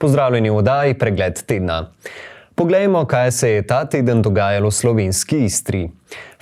Pozdravljeni v oddaji Pregled tedna. Poglejmo, kaj se je ta teden dogajalo v slovenski Istri.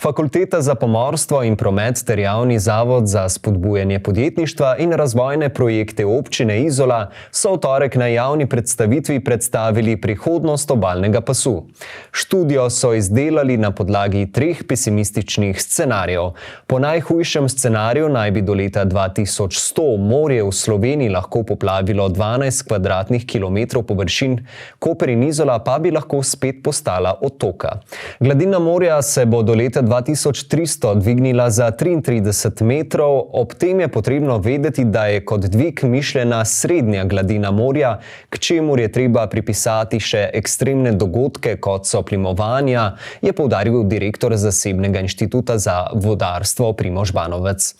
Fakulteta za pomorstvo in promet ter Javni zavod za spodbujanje podjetništva in razvojne projekte občine Izola so v torek na javni predstavitvi predstavili prihodnost obalnega pasu. Študijo so izdelali na podlagi 3 pesimističnih scenarijev. Po najhujšem scenariju naj bi do leta 2100 morje v Sloveniji lahko poplavilo 12 kvadratnih kilometrov površin, Koper in Izola pa bi lahko spet postala otoka. Gladina morja se bo do leta 2300 dvignila za 33 metrov, ob tem je potrebno vedeti, da je kot dvig mišljena srednja gladina morja, k čemur je treba pripisati še ekstremne dogodke, kot so plimovanja, je poudaril direktor Zasebnega inštituta za vodarstvo Primož Banovec.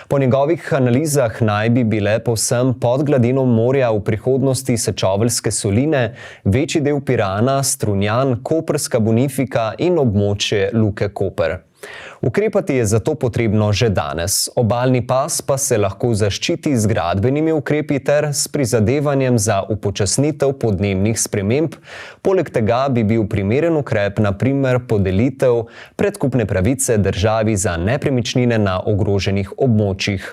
Po njegovih analizah naj bi bile povsem pod gladino morja v prihodnosti Sečoveljske soline, večji del Pirana, Strunjan, Koprska Bonifika in območje Luke Koper. Ukrepati je zato potrebno že danes. Obalni pas pa se lahko zaščiti z gradbenimi ukrepi ter s prizadevanjem za upočasnitev podnebnih sprememb. Poleg tega bi bil primeren ukrep na primer podelitev predkupne pravice državi za nepremičnine na ogroženih območjih.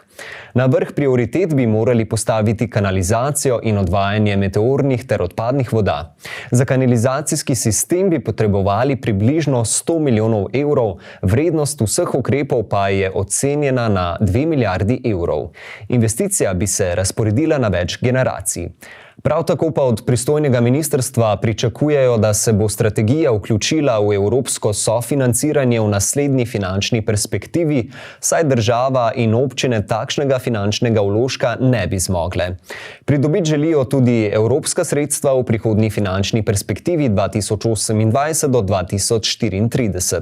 Na vrh prioritet bi morali postaviti kanalizacijo in odvajanje meteornih ter odpadnih voda. Za kanalizacijski sistem bi potrebovali približno 100 milijonov evrov, vrednost vseh ukrepov pa je ocenjena na 2 milijardi evrov. Investicija bi se razporedila na več generacij. Prav tako pa od pristojnega ministrstva pričakujejo, da se bo strategija vključila v evropsko sofinanciranje v naslednji finančni perspektivi, saj država in občine takšnega finančnega vložka ne bi zmogle. Pridobiti želijo tudi evropska sredstva v prihodnji finančni perspektivi 2028 do 2034.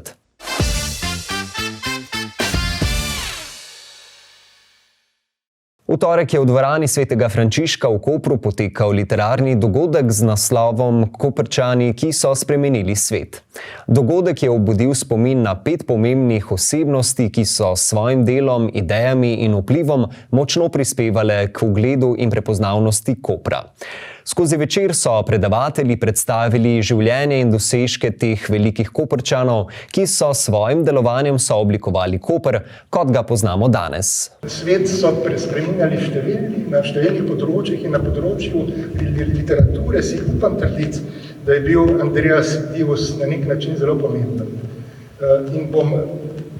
V torek je v dvorani Svetega Frančiška v Kopru potekal literarni dogodek z naslovom Koprčani, ki so spremenili svet. Dogodek je obudil spomin na 5 pomembnih osebnosti, ki so s svojim delom, idejami in vplivom močno prispevale k ugledu in prepoznavnosti Kopra. Skozi večer so predavatelji predstavili življenje in dosežke teh velikih Koprčanov, ki so s svojim delovanjem sooblikovali Koper, kot ga poznamo danes. Svet so spreminjali na številnih področjih in na področju literature si upam trditi, da je bil Andreas Divus na nek način zelo pomemben. In bom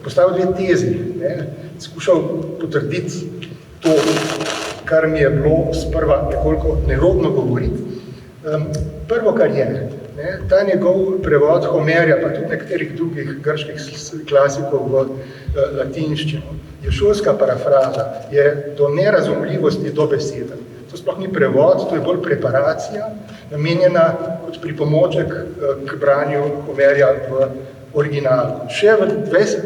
postavil 2 tezi, skušal potrditi to, kar mi je bilo sprva nekoliko nerodno govoriti. Prvo, kar je, ta njegov prevod Homerja, pa tudi nekaterih drugih grških klasikov v latinščino, je šolska parafraza, je do nerazumljivosti dobesedan. To sploh ni prevod, to je bolj preparacija, namenjena kot pripomoček k branju Homerja v originalu. Še v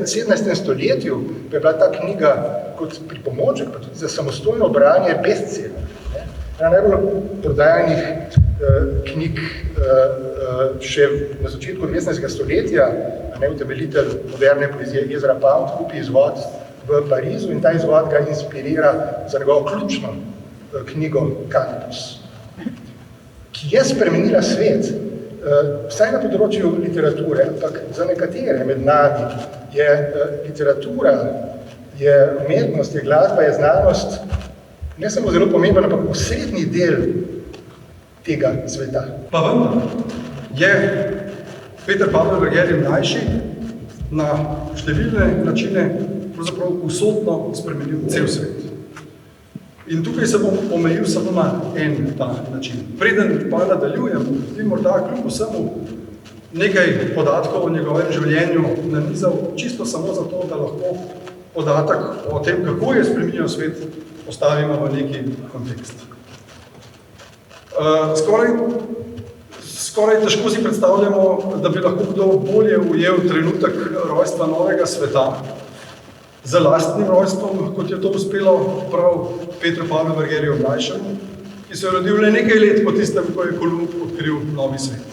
17. stoletju pa je bila ta knjiga kot pripomoček, pa tudi za samostojno branje bestseller. Ena najbolj prodajanih knjig še na začetku 19. stoletja, utemeljitelj moderne poezije Ezra Pound kupi izvod v Parizu in ta izvod ga inspirira za njegovo ključno knjigo Canibus, ki je spremenila svet, vsaj na področju literature, ampak za nekatere med nami je literatura, je umetnost, je glasba, je znanost ne samo zelo pomemben, ampak osrednji del tega sveta. Pa vendar je Peter Pavel Berger mlajši na številne načine pravzaprav usodno spremenil cel svet. In tukaj se bom omejil samo na en ta način. Preden pa nadaljujem, bi morda kljub vsemu nekaj podatkov o njegovem življenju nanizal, čisto samo zato, da lahko podatek o tem, kako je spremenil svet, postavimo v neki kontekst. Skoraj težko si predstavljamo, da bi lahko kdo bolje ujel trenutek rojstva novega sveta, za lastnim rojstvom, kot je to uspelo prav Petru Pavlu Bergerju mlajšemu, ki se je rodil le nekaj let po tistem, ko je Kolumb odkril novi svet.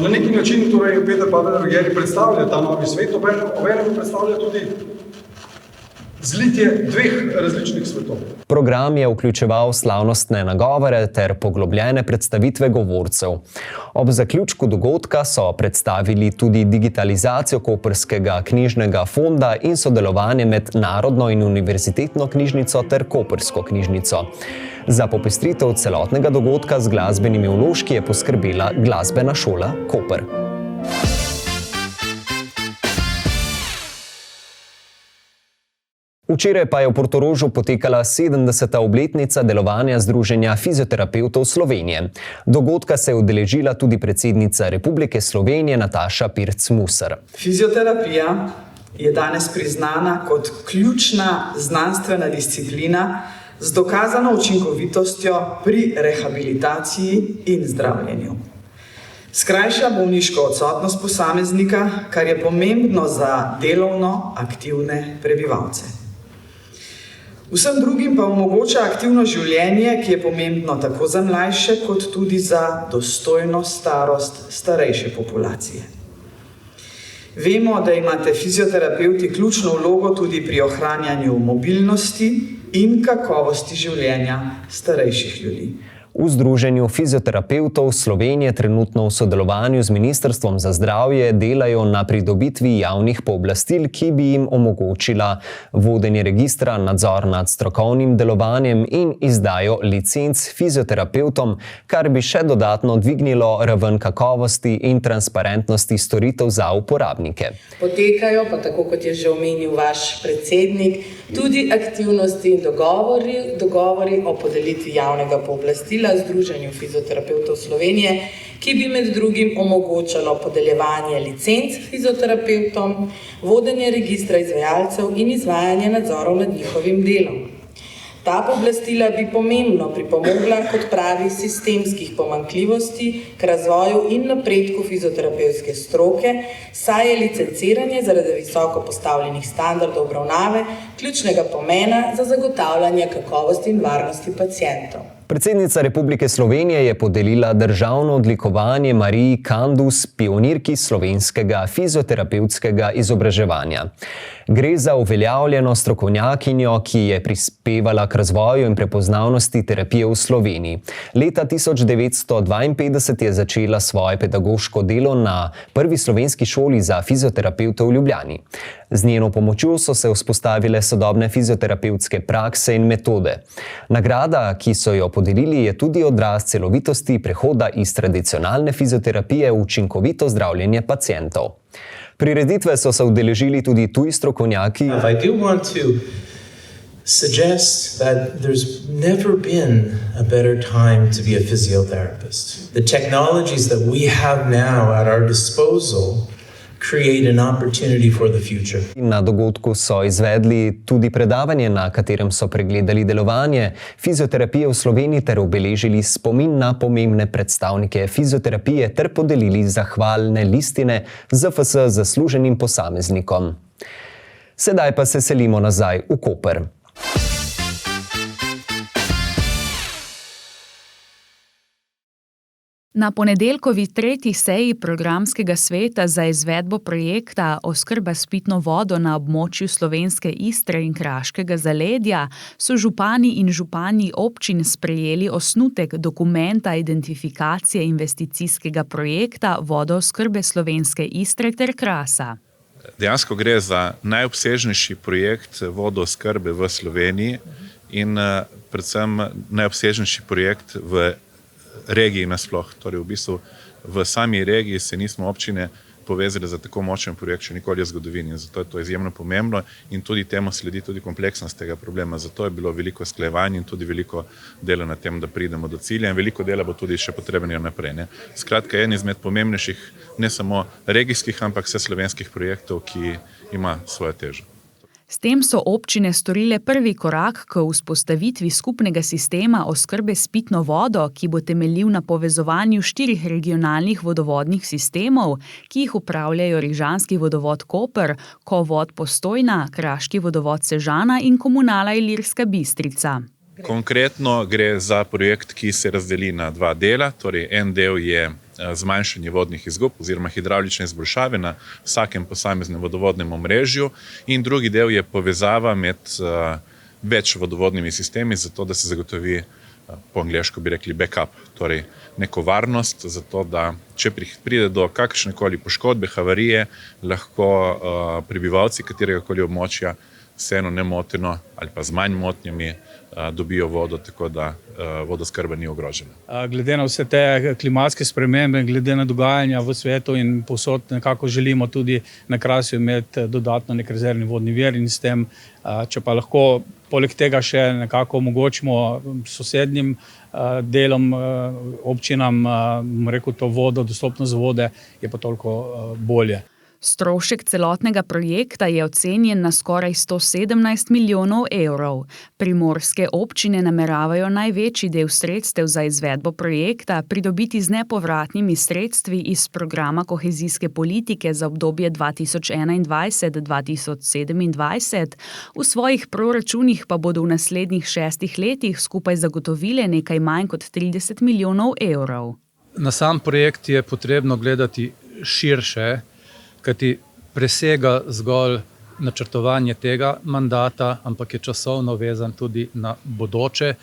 Na neki način torej Peter Pavel Berger predstavlja ta novi svet, obenem predstavlja tudi zlitje dveh različnih svetov. Program je vključeval slavnostne nagovore ter poglobljene predstavitve govorcev. Ob zaključku dogodka so predstavili tudi digitalizacijo Koprskega knjižnega fonda in sodelovanje med Narodno in univerzitetno knjižnico ter Koprsko knjižnico. Za popestritev celotnega dogodka z glasbenimi vložki je poskrbela Glasbena šola Koper. Včeraj pa je v Portorožu potekala 70. obletnica delovanja Združenja fizioterapevtov Slovenije. Dogodka se je udeležila tudi predsednica Republike Slovenije Nataša Pirc-Musar. Fizioterapija je danes priznana kot ključna znanstvena disciplina z dokazano učinkovitostjo pri rehabilitaciji in zdravljenju. Skrajša bolniško odsotnost posameznika, kar je pomembno za delovno aktivne prebivalce. Vsem drugim pa omogoča aktivno življenje, ki je pomembno tako za mlajše, kot tudi za dostojno starost starejše populacije. Vemo, da imate fizioterapevti ključno vlogo tudi pri ohranjanju mobilnosti in kakovosti življenja starejših ljudi. V Združenju fizioterapevtov Slovenije trenutno v sodelovanju z Ministrstvom za zdravje delajo na pridobitvi javnih pooblastil, ki bi jim omogočila vodenje registra, nadzor nad strokovnim delovanjem in izdajo licenc fizioterapevtom, kar bi še dodatno dvignilo raven kakovosti in transparentnosti storitev za uporabnike. Potekajo pa, tako kot je že omenil vaš predsednik, tudi aktivnosti in dogovori o podelitvi javnega pooblastila Združenju fizioterapevtov Slovenije, ki bi med drugim omogočalo podeljevanje licenc fizioterapevtom, vodenje registra izvajalcev in izvajanje nadzorov nad njihovim delom. Ta pooblastila bi pomembno pripomogla k odpravi sistemskih pomanjkljivosti, k razvoju in napredku fizioterapevtske stroke, saj je licenciranje zaradi visoko postavljenih standardov obravnave ključnega pomena za zagotavljanje kakovosti in varnosti pacientov. Predsednica Republike Slovenije je podelila državno odlikovanje Mariji Kandus, pionirki slovenskega fizioterapevtskega izobraževanja. Gre za uveljavljeno strokovnjakinjo, ki je prispevala k razvoju in prepoznavnosti terapije v Sloveniji. Leta 1952 je začela svoje pedagoško delo na prvi slovenski šoli za fizioterapevte v Ljubljani. Z njeno pomočjo so se vzpostavile sodobne fizioterapevtske prakse in metode. Nagrada, ki so jo podelili, je tudi odraz celovitosti prehoda iz tradicionalne fizioterapije v učinkovito zdravljenje pacientov. Prireditve so se udeležili tudi tuji strokovnjaki. I do want to suggest that there's never been a better time to be a physiotherapist. The technologies that we have now at our disposal create an opportunity for the future. Na dogodku so izvedli tudi predavanje, na katerem so pregledali delovanje fizioterapije v Sloveniji ter obeležili spomin na pomembne predstavnike fizioterapije ter podelili zahvalne listine ZFS zasluženim posameznikom. Sedaj pa se selimo nazaj v Koper. Na ponedeljkovi 3. seji programskega sveta za izvedbo projekta Oskrba s pitno vodo na območju slovenske Istre in Kraškega zaledja so župani in županji občin sprejeli osnutek dokumenta identifikacije investicijskega projekta vodooskrbe slovenske Istre ter Krasa. Dejansko gre za najobsežnejši projekt vodooskrbe v Sloveniji in predvsem najobsežnejši projekt v regiji nasploh. Torej v bistvu v sami regiji se nismo občine povezali za tako močen projekt še nikoli v zgodovini. Zato je to izjemno pomembno in tudi temu sledi tudi kompleksnost tega problema. Zato je bilo veliko usklajevanj in tudi veliko dela na tem, da pridemo do cilja in veliko dela bo tudi še potrebnega naprej. Skratka, en izmed pomembnejših ne samo regijskih, ampak vseslovenskih projektov, ki ima svojo težo. S tem so občine storile prvi korak k vzpostavitvi skupnega sistema oskrbe s pitno vodo, ki bo temeljil na povezovanju 4 regionalnih vodovodnih sistemov, ki jih upravljajo Rižanski vodovod Koper, Kovod Postojna, Kraški vodovod Sežana in Komunala Ilirska Bistrica. Konkretno gre za projekt, ki se razdeli na 2 dela, torej en del je zmanjšanje vodnih izgub oziroma hidravlične izboljšave na vsakem posameznem vodovodnem omrežju, in drugi del je povezava med več vodovodnimi sistemi, zato da se zagotovi, po angleško bi rekli backup, torej neko varnost, zato da če pride do kakršnekoli poškodbe, havarije, lahko prebivalci kateregakoli območja vseeno nemoteno ali pa z manj motnjami dobijo vodo, tako da vodoskrba ni ogrožena. Glede na vse te klimatske spremembe, glede na dogajanja v svetu in povsod nekako želimo tudi na Krasju imeti dodatno nek rezervni vodni vir in s tem, če pa lahko poleg tega še nekako omogočimo sosednjim delom, občinam, rekel to vodo, dostopnost vode, je pa toliko bolje. Strošek celotnega projekta je ocenjen na skoraj 117 milijonov evrov. Primorske občine nameravajo največji del sredstev za izvedbo projekta pridobiti z nepovratnimi sredstvi iz programa kohezijske politike za obdobje 2021-2027. V svojih proračunih pa bodo v naslednjih 6 letih skupaj zagotovile nekaj manj kot 30 milijonov evrov. Na sam projekt je potrebno gledati širše, kajti presega zgolj načrtovanje tega mandata, ampak je časovno vezan tudi na bodoče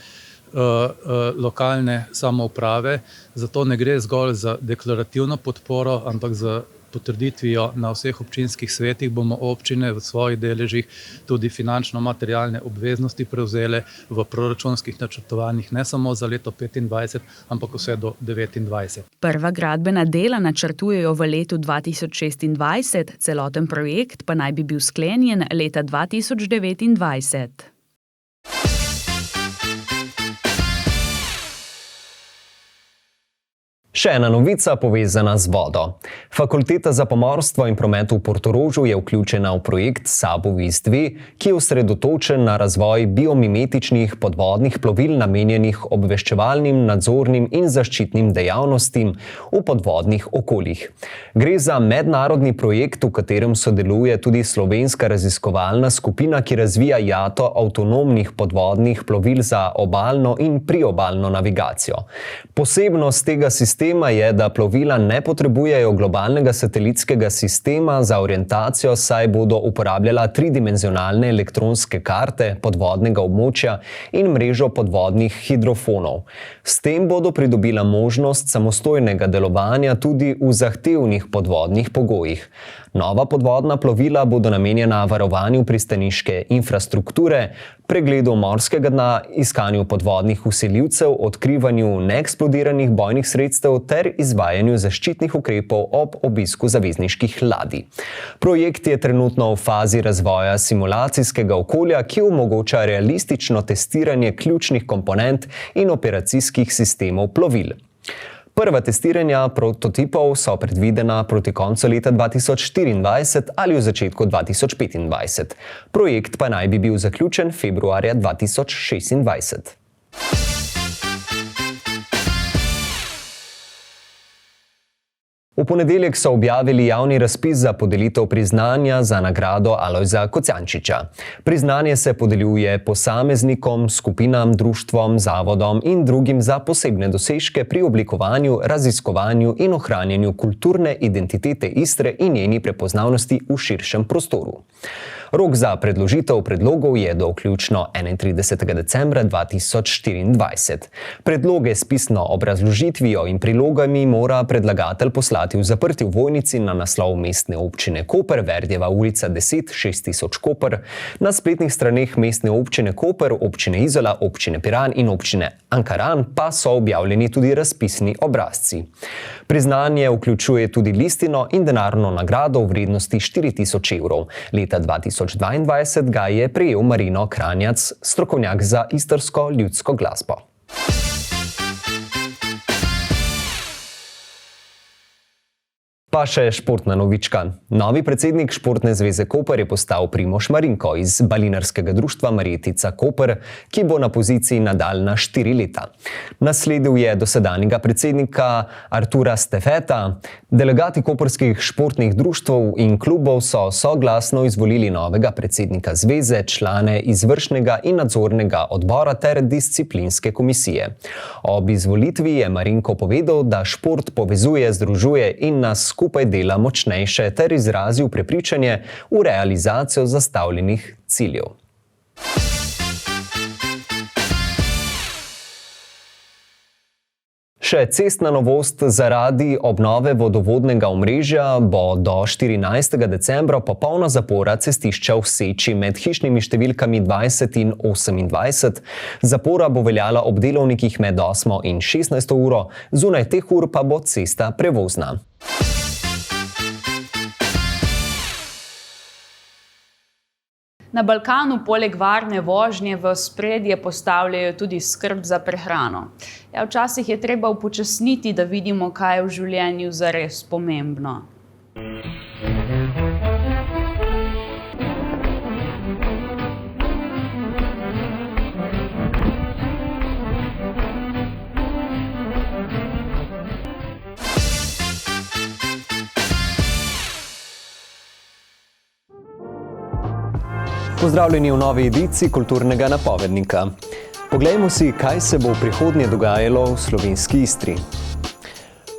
lokalne samouprave. Zato ne gre zgolj za deklarativno podporo, ampak za potrditvijo na vseh občinskih svetih bomo občine v svojih deležih tudi finančno-materialne obveznosti prevzele v proračunskih načrtovanjih ne samo za leto 2025, ampak vse do 2029. Prva gradbena dela načrtujejo v letu 2026, celoten projekt pa naj bi bil sklenjen leta 2029. Še ena novica povezana z vodo. Fakulteta za pomorstvo in promet v Portorožu je vključena v projekt Sabovis 2, ki je osredotočen na razvoj biomimetičnih podvodnih plovil namenjenih obveščevalnim, nadzornim in zaščitnim dejavnostim v podvodnih okoljih. Gre za mednarodni projekt, v katerem sodeluje tudi slovenska raziskovalna skupina, ki razvija jato avtonomnih podvodnih plovil za obalno in priobalno navigacijo. Posebnost tega sistema je, da plovila ne potrebujejo globalnega satelitskega sistema za orientacijo, saj bodo uporabljala tridimenzionalne elektronske karte podvodnega območja in mrežo podvodnih hidrofonov. S tem bodo pridobila možnost samostojnega delovanja tudi v zahtevnih podvodnih pogojih. Nova podvodna plovila bodo namenjena varovanju pristaniške infrastrukture, pregledu morskega dna, iskanju podvodnih vsiljivcev, odkrivanju neeksplodiranih bojnih sredstev ter izvajanju zaščitnih ukrepov ob obisku zavezniških ladij. Projekt je trenutno v fazi razvoja simulacijskega okolja, ki omogoča realistično testiranje ključnih komponent in operacijskih sistemov plovil. Prva testiranja prototipov so predvidena proti koncu leta 2024 ali v začetku 2025. Projekt pa naj bi bil zaključen februarja 2026. V ponedeljek so objavili javni razpis za podelitev priznanja za nagrado Alojza Kocijančiča. Priznanje se podeljuje posameznikom, skupinam, društvom, zavodom in drugim za posebne dosežke pri oblikovanju, raziskovanju in ohranjanju kulturne identitete Istre in njeni prepoznavnosti v širšem prostoru. Rok za predložitev predlogov je do vključno 31. decembra 2024. Predloge s pisno obrazložitvijo in prilogami mora predlagatelj poslati v zaprti ovojnici na naslov Mestne občine Koper, Verdjeva ulica 10 6000 Koper, na spletnih straneh Mestne občine Koper, občine Izola, občine Piran in občine Ankaran pa so objavljeni tudi razpisni obrazci. Priznanje vključuje tudi listino in denarno nagrado v vrednosti 4000 evrov. Leta 2022 ga je prejel Marino Kranjac, strokovnjak za istrsko ljudsko glasbo. Pa še športna novička. Novi predsednik Športne zveze Koper je postal Primož Marinko iz Balinarskega društva Marjetica Koper, ki bo na poziciji nadaljnja 4 leta. Nasledil je dosedanjega predsednika Artura Stefeta. Delegati koprskih športnih društev in klubov so soglasno izvolili novega predsednika zveze, člane izvršnega in nadzornega odbora ter disciplinske komisije. Ob izvolitvi je Marinko povedal, da šport povezuje, združuje in nas skupaj dela močnejše ter izrazil prepričanje v realizacijo zastavljenih ciljev. Še cestna novost zaradi obnove vodovodnega omrežja bo do 14. decembra popolna zapora cestišča v Seči med hišnimi številkami 20 in 28. Zapora bo veljala ob delovnikih med 8 in 16 uro, zunaj teh ur pa bo cesta prevozna. Na Balkanu poleg varne vožnje v ospredje postavljajo tudi skrb za prehrano. Ja, včasih je treba upočasniti, da vidimo, kaj je v življenju zares pomembno. Pozdravljeni v novi ediciji Kulturnega napovednika. Poglejmo si, kaj se bo v prihodnje dogajalo v slovenski Istri.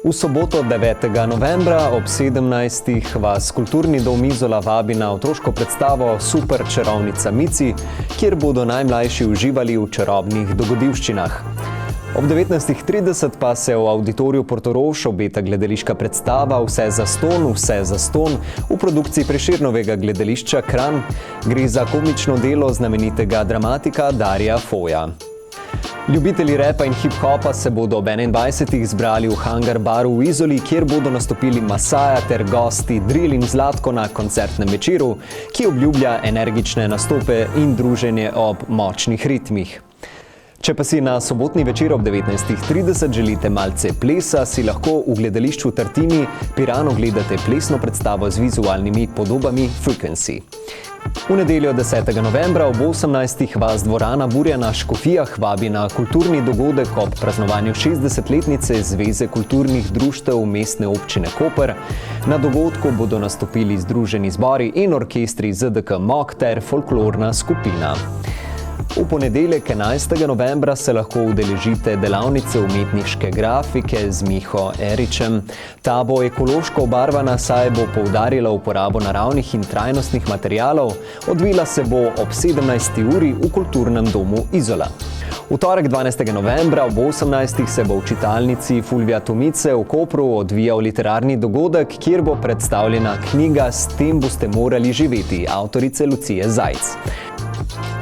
V soboto 9. novembra ob 17. vas Kulturni dom Izola vabi na otroško predstavo Super čarovnica Mici, kjer bodo najmlajši uživali v čarobnih dogodivščinah. Ob 19.30 pa se v Auditoriju Portorož obeta gledališka predstava Vse zastonj v produkciji Prešernovega gledališča Kranj. Gre za komično delo znamenitega dramatika Darija Foja. Ljubitelji repa in hip-hopa se bodo ob 21. zbrali v Hangar baru v Izoli, kjer bodo nastopili Masaja ter gosti Drill in Zlatko na koncertnem večeru, ki obljublja energične nastope in druženje ob močnih ritmih. Če pa si na sobotni večer ob 19.30 želite malce plesa, si lahko v gledališču Tartini Pirano gledate plesno predstavo z vizualnimi podobami Frequency. V nedeljo 10. novembra ob 18. vas dvorana Burja na Škofijah vabi na kulturni dogodek ob praznovanju 60-letnice Zveze kulturnih društev Mestne občine Koper. Na dogodku bodo nastopili združeni zbori in orkestri ZDK Mok ter folklorna skupina. V ponedeljek 11. novembra se lahko udeležite delavnice umetniške grafike z Miho Eričem. Ta bo ekološko obarvana, saj bo poudarila uporabo naravnih in trajnostnih materialov. Odvila se bo ob 17. uri v Kulturnem domu Izola. V torek 12. novembra ob 18. se bo v čitalnici Fulvia Tomice v Kopru odvijal literarni dogodek, kjer bo predstavljena knjiga S tem boste morali živeti, avtorice Lucije Zajc.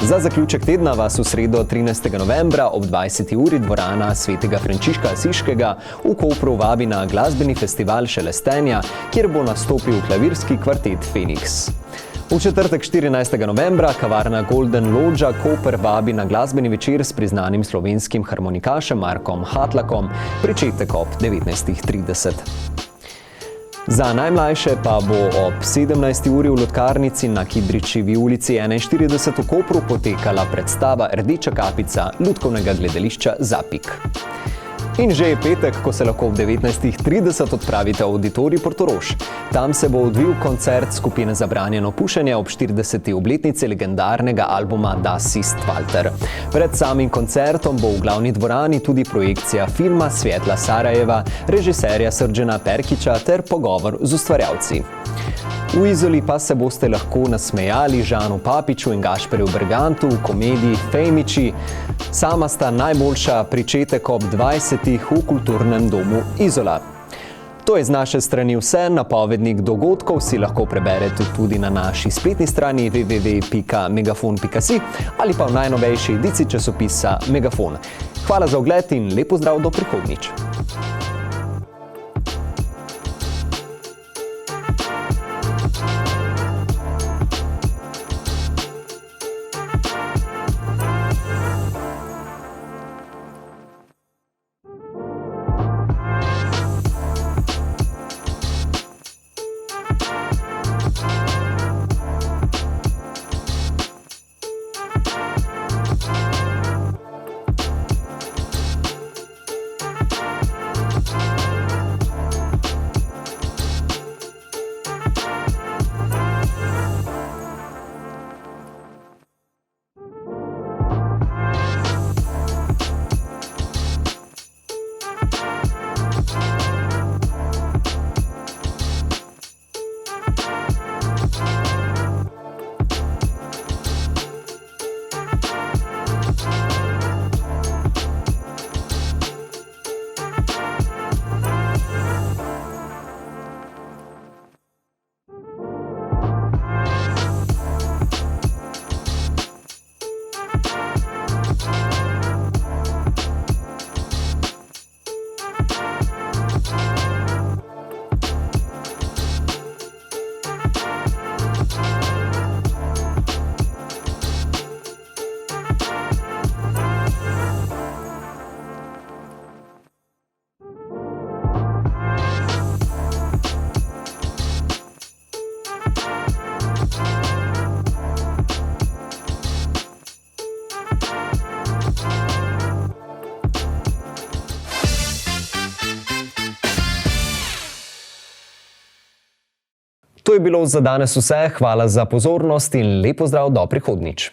Za zaključek tedna vas v sredo 13. novembra ob 20. uri dvorana Svetega Frančiška Asiškega v Kopru vabi na glasbeni festival Šelestenja, kjer bo nastopil klavirski kvartet Feniks. V četrtek 14. novembra kavarna Golden Lodža Koper vabi na glasbeni večer s priznanim slovenskim harmonikašem Markom Hatlakom, pričetek ob 19.30. Za najmlajše pa bo ob 17. uri v Lutkarnici na Kidričevi ulici 41 v Kopru potekala predstava Rdeča kapica lutkovnega gledališča Zapik. In že je petek, ko se lahko ob 19.30 odpravite v Auditorij Portorož. Tam se bo odvil koncert skupine Zabranjeno pušenje ob 40. obletnici legendarnega albuma Das ist Walter. Pred samim koncertom bo v glavni dvorani tudi projekcija filma Svetla Sarajeva, režiserja Srđana Perkića ter pogovor z ustvarjalci. V Izoli pa se boste lahko nasmejali Žanu Papiču in Gašperju Bergantu v komediji Fejmiči. Sama sta najboljša, pričetek ob 20. v Kulturnem domu Izola. To je z naše strani vse, napovednik dogodkov si lahko preberete tudi na naši spletni strani www.megafon.si ali pa v najnovejši edici časopisa Megafon. Hvala za ogled in lep pozdrav do prihodnjič. To je bilo za danes vse, hvala za pozornost in lep pozdrav do prihodnjič.